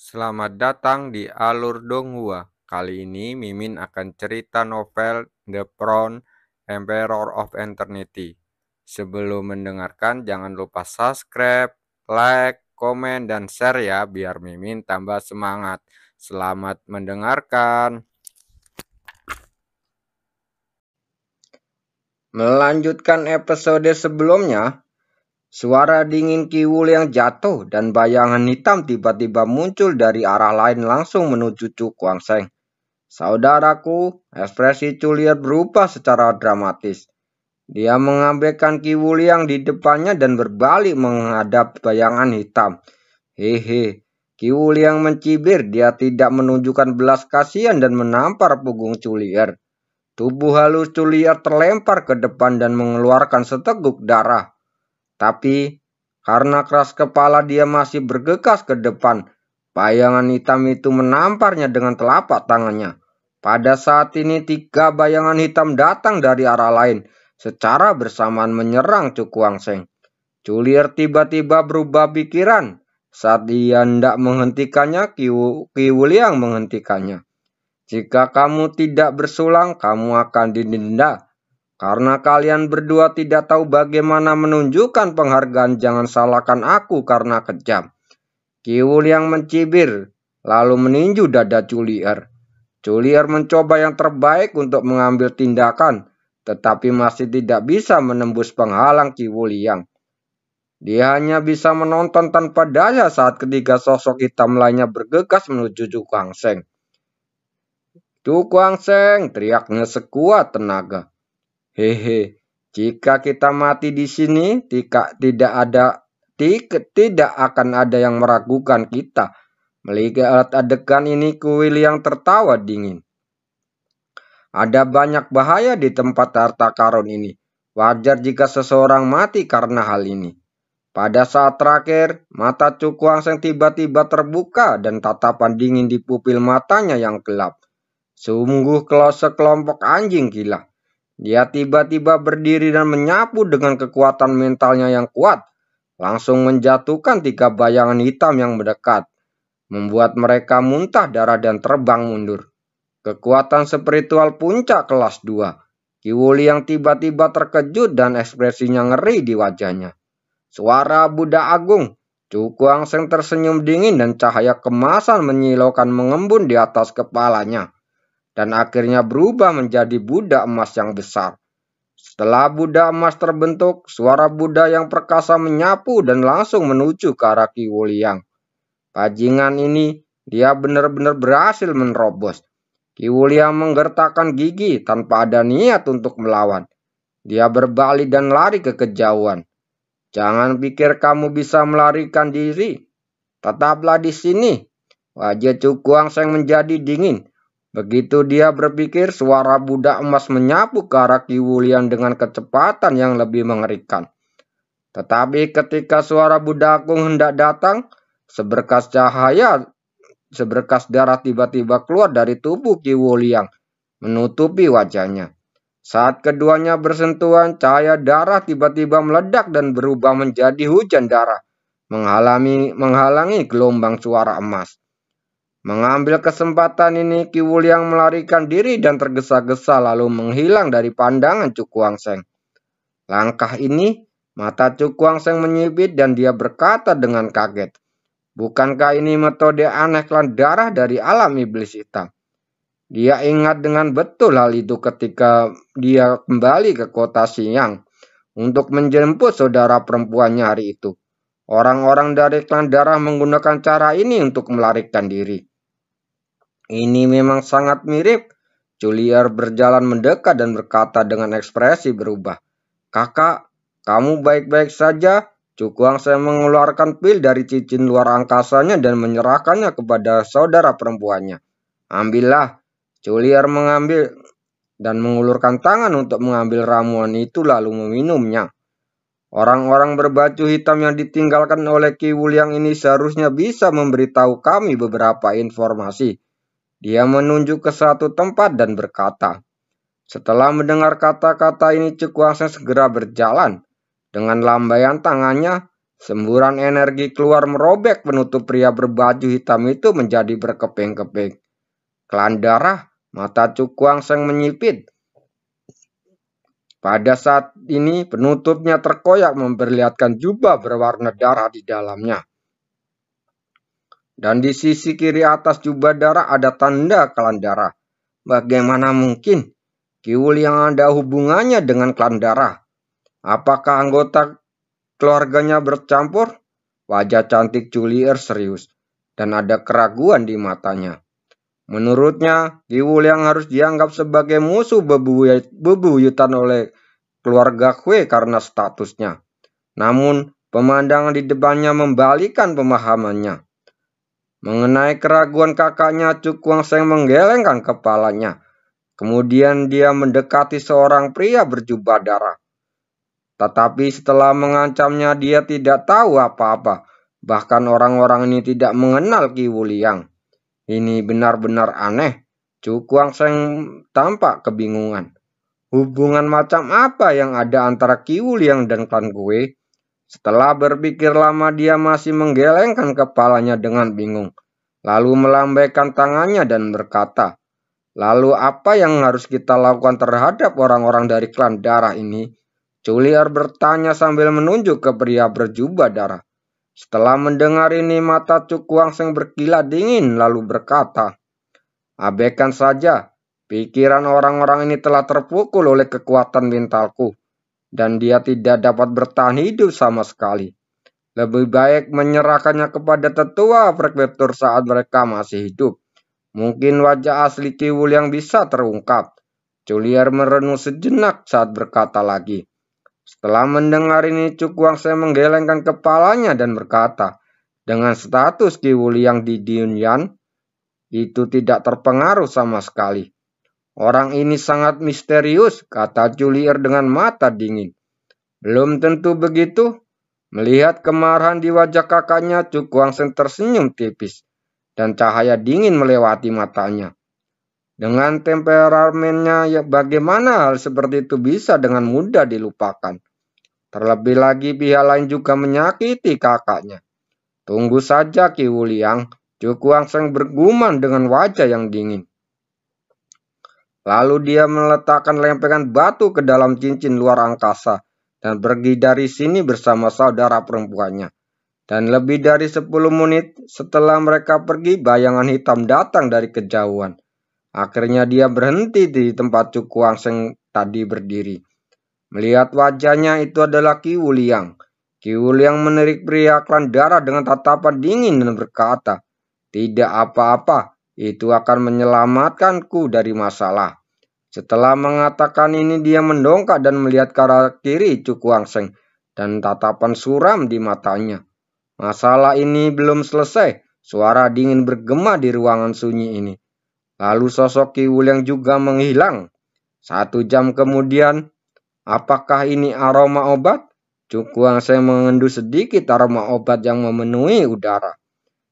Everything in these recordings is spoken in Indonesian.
Selamat datang di Alur Donghua. Kali ini Mimin akan cerita novel The Crown, Emperor of Eternity. Sebelum mendengarkan jangan lupa subscribe, like, komen, dan share ya biar Mimin tambah semangat. Selamat mendengarkan. Melanjutkan episode sebelumnya, suara dingin Kiwul yang jatuh dan bayangan hitam tiba-tiba muncul dari arah lain langsung menuju Chu Kuangseng. Saudaraku, ekspresi Culier berubah secara dramatis. Dia mengabaikan Kiwul yang di depannya dan berbalik menghadap bayangan hitam. Hehe, Kiwul yang mencibir, dia tidak menunjukkan belas kasihan dan menampar punggung Culier. Tubuh halus Culier terlempar ke depan dan mengeluarkan seteguk darah. Tapi karena keras kepala dia masih bergegas ke depan. Bayangan hitam itu menamparnya dengan telapak tangannya. Pada saat ini 3 bayangan hitam datang dari arah lain. Secara bersamaan menyerang Chu Kuangseng. Culier tiba-tiba berubah pikiran. Saat dia hendak menghentikannya, Kiwul yang menghentikannya. Jika kamu tidak bersulang, kamu akan didenda. Karena kalian berdua tidak tahu bagaimana menunjukkan penghargaan, jangan salahkan aku karena kejam. Kiwul yang mencibir, lalu meninju dada Culier. Culier mencoba yang terbaik untuk mengambil tindakan, tetapi masih tidak bisa menembus penghalang Kiwul yang. Dia hanya bisa menonton tanpa daya saat ketiga sosok hitam lainnya bergegas menuju Chu Kuangseng. Chu Kuangseng, teriaknya sekuat tenaga. Hehe, jika kita mati di sini, tidak akan ada yang meragukan kita. Melihat adegan ini, Kuil yang tertawa dingin. Ada banyak bahaya di tempat harta karun ini. Wajar jika seseorang mati karena hal ini. Pada saat terakhir, mata Chu Kuangseng tiba-tiba terbuka dan tatapan dingin di pupil matanya yang gelap. Sungguh sekelompok anjing gila. Dia tiba-tiba berdiri dan menyapu dengan kekuatan mentalnya yang kuat. Langsung menjatuhkan 3 bayangan hitam yang mendekat. Membuat mereka muntah darah dan terbang mundur. Kekuatan spiritual puncak kelas 2. Kiwul yang tiba-tiba terkejut dan ekspresinya ngeri di wajahnya. Suara Buddha Agung. Chu Kuangseng tersenyum dingin dan cahaya kemasan menyilaukan mengembun di atas kepalanya. Dan akhirnya berubah menjadi Buddha emas yang besar. Setelah Buddha emas terbentuk, suara Buddha yang perkasa menyapu dan langsung menuju ke arah Kiwul yang. Bajingan ini, dia benar-benar berhasil menerobos. Kiwul yang menggertakkan gigi tanpa ada niat untuk melawan. Dia berbalik dan lari ke kejauhan. Jangan pikir kamu bisa melarikan diri. Tetaplah di sini. Wajah Chu Kuangseng menjadi dingin. Begitu dia berpikir, suara budak emas menyapu ke arah Kiwul yang dengan kecepatan yang lebih mengerikan. Tetapi ketika suara budak agung hendak datang, seberkas darah tiba-tiba keluar dari tubuh Kiwul yang menutupi wajahnya. Saat keduanya bersentuhan, cahaya darah tiba-tiba meledak dan berubah menjadi hujan darah, menghalangi gelombang suara emas. Mengambil kesempatan ini, Kiwul yang melarikan diri dan tergesa-gesa lalu menghilang dari pandangan Chu Kuangseng. Langkah ini, mata Chu Kuangseng menyipit dan dia berkata dengan kaget. Bukankah ini metode aneh klan darah dari alam iblis hitam? Dia ingat dengan betul hal itu ketika dia kembali ke kota Xiang untuk menjemput saudara perempuannya hari itu. Orang-orang dari klan darah menggunakan cara ini untuk melarikan diri. Ini memang sangat mirip. Culier berjalan mendekat dan berkata dengan ekspresi berubah. Kakak, kamu baik-baik saja? Chu Kuangseng mengeluarkan pil dari cincin luar angkasanya dan menyerahkannya kepada saudara perempuannya. Ambillah. Culier mengambil dan mengulurkan tangan untuk mengambil ramuan itu lalu meminumnya. Orang-orang berbaju hitam yang ditinggalkan oleh Kiwul yang ini seharusnya bisa memberitahu kami beberapa informasi. Dia menunjuk ke satu tempat dan berkata. Setelah mendengar kata-kata ini, Chu Kuangseng segera berjalan. Dengan lambaian tangannya, Semburan energi keluar merobek penutup pria berbaju hitam itu menjadi berkeping-keping. Kelan darah, mata Cukuang Seng menyipit. Pada saat ini penutupnya terkoyak memperlihatkan jubah berwarna darah di dalamnya. Dan di sisi kiri atas jubah darah ada tanda klan darah. Bagaimana mungkin Kiwul yang ada hubungannya dengan klan darah? Apakah anggota keluarganya bercampur? Wajah cantik Julier serius dan ada keraguan di matanya. Menurutnya, Kiwul yang harus dianggap sebagai musuh bebuyutan oleh keluarga Kue karena statusnya. Namun, pemandangan di depannya membalikan pemahamannya. Mengenai keraguan kakaknya, Cukuang Seng menggelengkan kepalanya. Kemudian dia mendekati seorang pria berjubah darah. Tetapi setelah mengancamnya, dia tidak tahu apa-apa. Bahkan orang-orang ini tidak mengenal Ki Wuliang. Ini benar-benar aneh. Cukuang Seng tampak kebingungan. Hubungan macam apa yang ada antara Ki Wuliang dan klan Kue? Setelah berpikir lama, dia masih menggelengkan kepalanya dengan bingung. Lalu melambaikan tangannya dan berkata, "Lalu apa yang harus kita lakukan terhadap orang-orang dari klan darah ini?" Julier bertanya sambil menunjuk ke pria berjubah darah. Setelah mendengar ini, mata Cukuang Seng berkilat dingin lalu berkata, "Abaikan saja. Pikiran orang-orang ini telah terpukul oleh kekuatan mentalku, dan dia tidak dapat bertahan hidup sama sekali. Lebih baik menyerahkannya kepada tetua prefektur saat mereka masih hidup. Mungkin wajah asli Kiwul yang bisa terungkap." Julier merenung sejenak saat berkata lagi. Setelah mendengar ini, Cukuang Seng menggelengkan kepalanya dan berkata, "Dengan status Kiwul yang di Dunyan, itu tidak terpengaruh sama sekali. Orang ini sangat misterius," kata Julier dengan mata dingin. "Belum tentu begitu." Melihat kemarahan di wajah kakaknya, Cukuang Seng tersenyum tipis, dan cahaya dingin melewati matanya. Dengan temperamennya, ya bagaimana hal seperti itu bisa dengan mudah dilupakan? Terlebih lagi pihak lain juga menyakiti kakaknya. "Tunggu saja Ki Wuliang," Cukuang Seng bergumam dengan wajah yang dingin. Lalu dia meletakkan lempengan batu ke dalam cincin luar angkasa dan pergi dari sini bersama saudara perempuannya. Dan lebih dari 10 menit setelah mereka pergi, bayangan hitam datang dari kejauhan. Akhirnya dia berhenti di tempat Cukuang Seng tadi berdiri. Melihat wajahnya, itu adalah Ki Wuliang. Ki Wuliang menirik pria klan darah dengan tatapan dingin dan berkata, "Tidak apa-apa, itu akan menyelamatkanku dari masalah." Setelah mengatakan ini, dia mendongak dan melihat ke arah kiri Cukuang Seng dan tatapan suram di matanya. Masalah ini belum selesai. Suara dingin bergema di ruangan sunyi ini. Lalu sosok Ki Wuliang juga menghilang. 1 jam kemudian, apakah ini aroma obat? Cukuang Seng mengendu sedikit aroma obat yang memenuhi udara.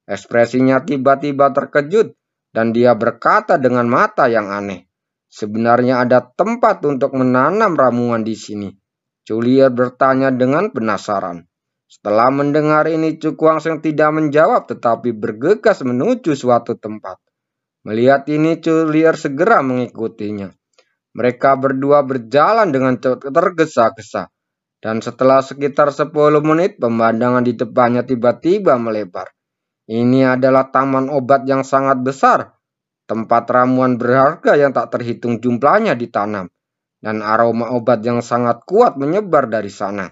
Ekspresinya tiba-tiba terkejut dan dia berkata dengan mata yang aneh, "Sebenarnya ada tempat untuk menanam ramuan di sini?" Juliet bertanya dengan penasaran. Setelah mendengar ini, Cukuang Seng tidak menjawab tetapi bergegas menuju suatu tempat. Melihat ini, Juliet segera mengikutinya. Mereka berdua berjalan dengan tergesa-gesa. Dan setelah sekitar 10 menit, pemandangan di depannya tiba-tiba melebar. Ini adalah taman obat yang sangat besar. Tempat ramuan berharga yang tak terhitung jumlahnya ditanam. Dan aroma obat yang sangat kuat menyebar dari sana.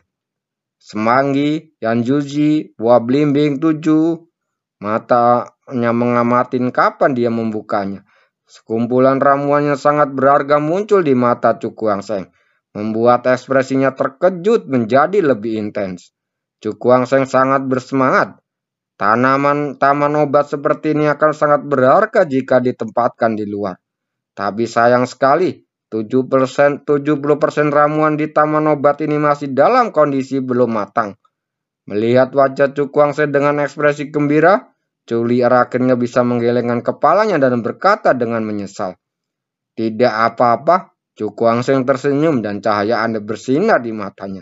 Semanggi, Yanjuji, buah belimbing 7. Matanya mengamatin kapan dia membukanya. Sekumpulan ramuan yang sangat berharga muncul di mata Cukuang Seng, membuat ekspresinya terkejut menjadi lebih intens. Cukuang Seng sangat bersemangat. Taman obat seperti ini akan sangat berharga jika ditempatkan di luar. Tapi sayang sekali, 70% ramuan di taman obat ini masih dalam kondisi belum matang. Melihat wajah Cukuang Seng dengan ekspresi gembira, Julier akhirnya bisa menggelengkan kepalanya dan berkata dengan menyesal, "Tidak apa-apa." Cukuang Seng tersenyum dan cahaya aneh bersinar di matanya.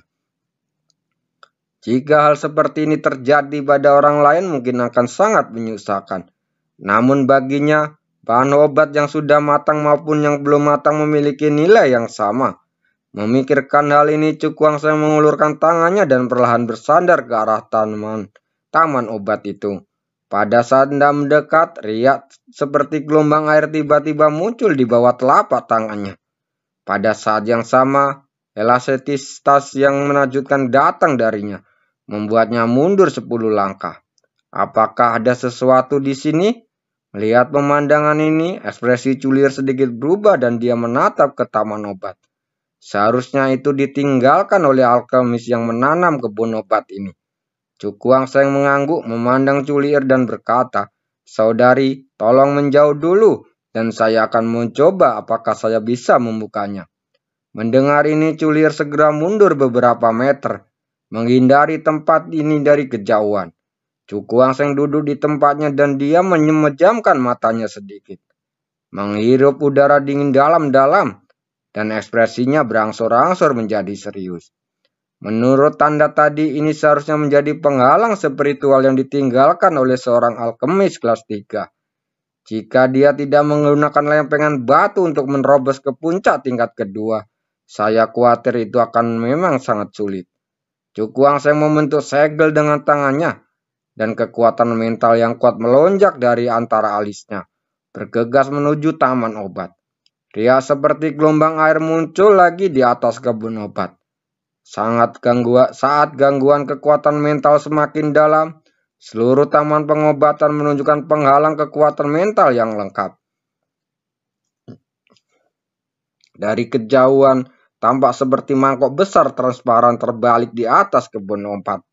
Jika hal seperti ini terjadi pada orang lain mungkin akan sangat menyusahkan. Namun baginya, bahan obat yang sudah matang maupun yang belum matang memiliki nilai yang sama. Memikirkan hal ini, Cukuang Seng mengulurkan tangannya dan perlahan bersandar ke arah taman obat itu. Pada saat hendak mendekat, riak seperti gelombang air tiba-tiba muncul di bawah telapak tangannya. Pada saat yang sama, elastisitas yang menakjubkan datang darinya, membuatnya mundur 10 langkah. Apakah ada sesuatu di sini? Melihat pemandangan ini, ekspresi Culir sedikit berubah dan dia menatap ke taman obat. Seharusnya itu ditinggalkan oleh alkemis yang menanam kebun obat ini. Cukuang Seng mengangguk memandang Culir dan berkata, "Saudari, tolong menjauh dulu dan saya akan mencoba apakah saya bisa membukanya." Mendengar ini Culir segera mundur beberapa meter, menghindari tempat ini dari kejauhan. Cukuang Seng duduk di tempatnya dan dia memejamkan matanya sedikit. Menghirup udara dingin dalam-dalam dan ekspresinya berangsur-angsur menjadi serius. Menurut tanda tadi ini seharusnya menjadi penghalang spiritual yang ditinggalkan oleh seorang alkemis kelas 3. Jika dia tidak menggunakan lempengan batu untuk menerobos ke puncak tingkat kedua, saya khawatir itu akan memang sangat sulit. Cukuang Seng membentuk segel dengan tangannya, dan kekuatan mental yang kuat melonjak dari antara alisnya, bergegas menuju taman obat. Riak seperti gelombang air muncul lagi di atas kebun obat. Saat gangguan kekuatan mental semakin dalam, seluruh taman pengobatan menunjukkan penghalang kekuatan mental yang lengkap. Dari kejauhan, tampak seperti mangkok besar transparan terbalik di atas kebun obat.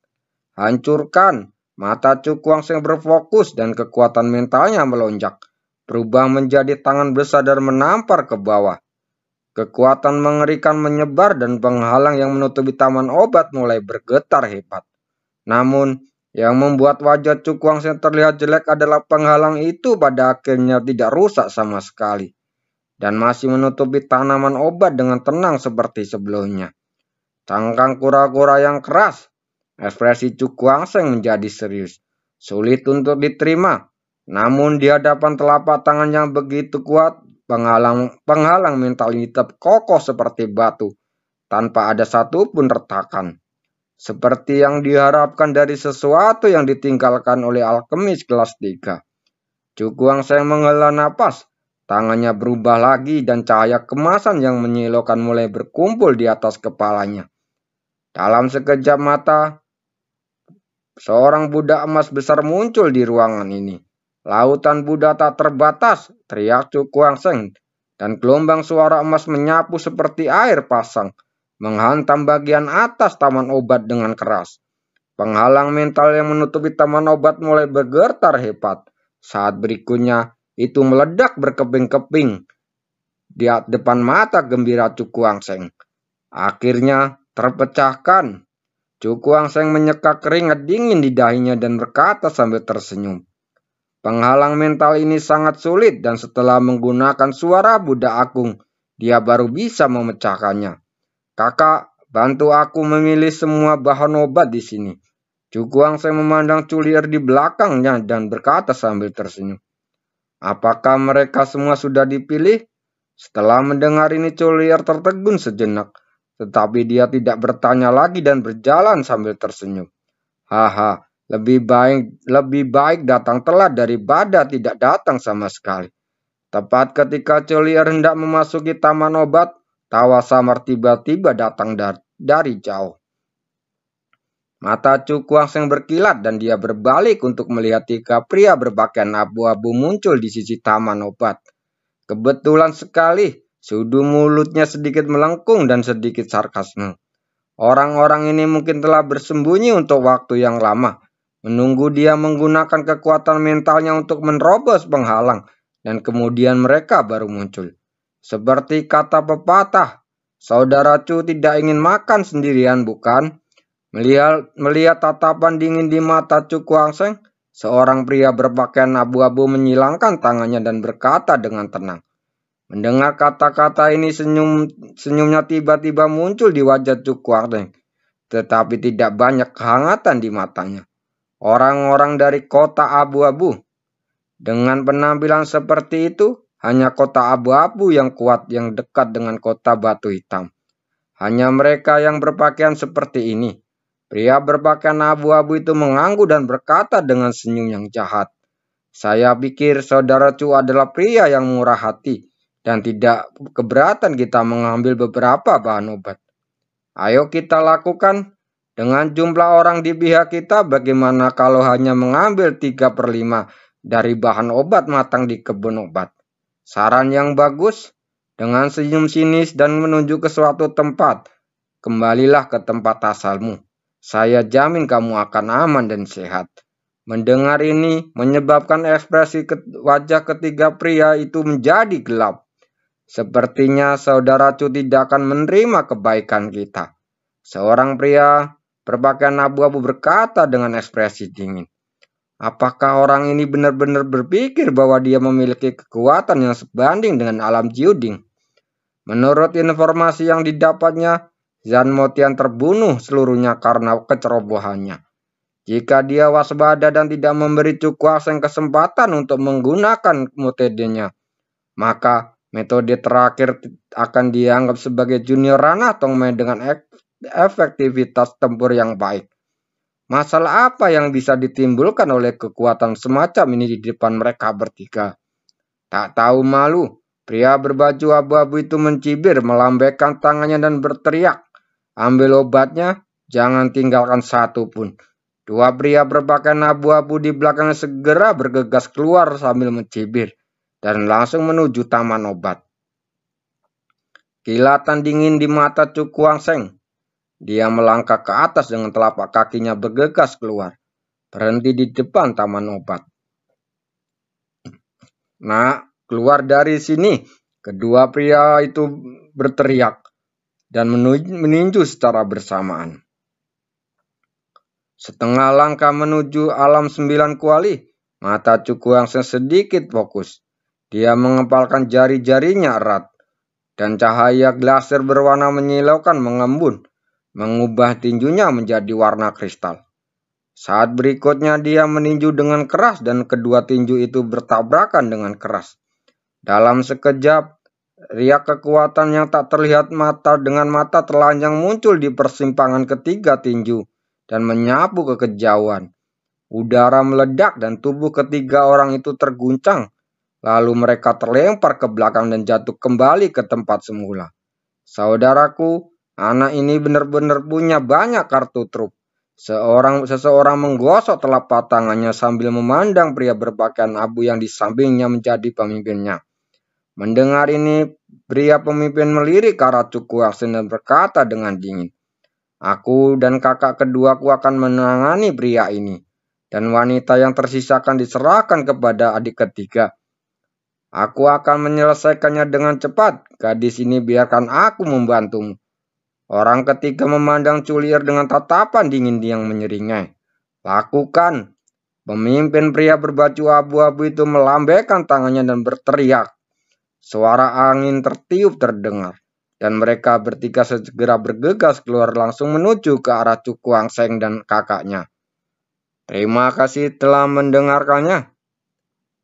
Hancurkan, mata Cukuang Seng berfokus dan kekuatan mentalnya melonjak, berubah menjadi tangan besar dan menampar ke bawah. Kekuatan mengerikan menyebar dan penghalang yang menutupi taman obat mulai bergetar hebat. Namun, yang membuat wajah Cukuang Seng terlihat jelek adalah penghalang itu pada akhirnya tidak rusak sama sekali, dan masih menutupi tanaman obat dengan tenang seperti sebelumnya. Cangkang kura-kura yang keras, ekspresi Cukuang Seng menjadi serius, sulit untuk diterima. Namun di hadapan telapak tangan yang begitu kuat, penghalang mental ini tetap kokoh seperti batu, tanpa ada satupun retakan. Seperti yang diharapkan dari sesuatu yang ditinggalkan oleh alkemis kelas 3. Cukuang Seng menghela napas, tangannya berubah lagi dan cahaya kemasan yang menyilaukan mulai berkumpul di atas kepalanya. Dalam sekejap mata, seorang budak emas besar muncul di ruangan ini. Lautan Buddha tak terbatas, teriak Cukuang Seng, dan gelombang suara emas menyapu seperti air pasang, menghantam bagian atas taman obat dengan keras. Penghalang mental yang menutupi taman obat mulai bergetar hebat. Saat berikutnya, itu meledak berkeping-keping di depan mata gembira Cukuang Seng. Akhirnya terpecahkan. Cukuang Seng menyeka keringat dingin di dahinya dan berkata sambil tersenyum, "Penghalang mental ini sangat sulit dan setelah menggunakan suara Buddha Agung, dia baru bisa memecahkannya. Kakak, bantu aku memilih semua bahan obat di sini." Cukuang Seng memandang Culir di belakangnya dan berkata sambil tersenyum, "Apakah mereka semua sudah dipilih?" Setelah mendengar ini Culir tertegun sejenak, tetapi dia tidak bertanya lagi dan berjalan sambil tersenyum. "Haha, lebih baik datang telat daripada tidak datang sama sekali." Tepat ketika Culir hendak memasuki taman obat, tawa samar tiba-tiba datang dari jauh. Mata Cukuang Seng berkilat dan dia berbalik untuk melihat 3 pria berpakaian abu-abu muncul di sisi taman obat. Kebetulan sekali, sudu mulutnya sedikit melengkung dan sedikit sarkasme. Orang-orang ini mungkin telah bersembunyi untuk waktu yang lama, menunggu dia menggunakan kekuatan mentalnya untuk menerobos penghalang, dan kemudian mereka baru muncul. Seperti kata pepatah, saudara Cu tidak ingin makan sendirian, bukan? Melihat tatapan dingin di mata Cukuang Seng, seorang pria berpakaian abu-abu menyilangkan tangannya dan berkata dengan tenang. Mendengar kata-kata ini, senyumnya tiba-tiba muncul di wajah Cukuang Seng. tetapi tidak banyak kehangatan di matanya. Orang-orang dari kota abu-abu. Dengan penampilan seperti itu, hanya kota abu-abu yang kuat yang dekat dengan kota batu hitam. Hanya mereka yang berpakaian seperti ini. Pria berpakaian abu-abu itu mengangguk dan berkata dengan senyum yang jahat. Saya pikir saudara Chu adalah pria yang murah hati dan tidak keberatan kita mengambil beberapa bahan obat. Ayo kita lakukan. Dengan jumlah orang di pihak kita, bagaimana kalau hanya mengambil 3/5 dari bahan obat matang di kebun obat? Saran yang bagus. Dengan senyum sinis dan menuju ke suatu tempat. Kembalilah ke tempat asalmu. Saya jamin kamu akan aman dan sehat. Mendengar ini menyebabkan ekspresi wajah ketiga pria itu menjadi gelap. Sepertinya saudara Chu tidak akan menerima kebaikan kita. Seorang pria berpakaian abu-abu berkata dengan ekspresi dingin. Apakah orang ini benar-benar berpikir bahwa dia memiliki kekuatan yang sebanding dengan alam Jiuding? Menurut informasi yang didapatnya, Zhan Motian terbunuh seluruhnya karena kecerobohannya. Jika dia waspada dan tidak memberi Cukuaseng kesempatan untuk menggunakan metodenya, maka metode terakhir akan dianggap sebagai junior ranah Tongmei dengan efektivitas tempur yang baik. Masalah apa yang bisa ditimbulkan oleh kekuatan semacam ini di depan mereka bertiga? Tak tahu malu, pria berbaju abu-abu itu mencibir, melambaikan tangannya dan berteriak. Ambil obatnya, jangan tinggalkan satu pun. Dua pria berpakaian abu-abu di belakangnya segera bergegas keluar sambil mencibir dan langsung menuju taman obat. Kilatan dingin di mata Cukuaseng. Dia melangkah ke atas dengan telapak kakinya bergegas keluar, berhenti di depan taman obat. Nah, keluar dari sini, kedua pria itu berteriak dan meninju secara bersamaan. Setengah langkah menuju alam 9 kuali, mata Cukuaseng sedikit fokus. Dia mengepalkan jari-jarinya erat, dan cahaya glasir berwarna menyilaukan mengembun, mengubah tinjunya menjadi warna kristal. Saat berikutnya dia meninju dengan keras dan kedua tinju itu bertabrakan dengan keras. Dalam sekejap, riak kekuatan yang tak terlihat mata dengan mata telanjang muncul di persimpangan ketiga tinju dan menyapu ke kejauhan. Udara meledak dan tubuh ketiga orang itu terguncang. Lalu mereka terlempar ke belakang dan jatuh kembali ke tempat semula. Saudaraku, anak ini benar-benar punya banyak kartu truf. Seseorang menggosok telapak tangannya sambil memandang pria berpakaian abu yang di sampingnya menjadi pemimpinnya. Mendengar ini, pria pemimpin melirik ke arah Cukuaseng dan berkata dengan dingin, Aku dan kakak keduaku akan menangani pria ini, dan wanita yang tersisa akan diserahkan kepada adik ketiga. Aku akan menyelesaikannya dengan cepat. Gadis ini biarkan aku membantumu. Orang ketiga memandang Culier dengan tatapan dingin yang menyeringai. Lakukan. Pemimpin pria berbaju abu-abu itu melambaikan tangannya dan berteriak. Suara angin tertiup terdengar. Dan mereka bertiga segera bergegas keluar langsung menuju ke arah Cukuaseng dan kakaknya. Terima kasih telah mendengarkannya.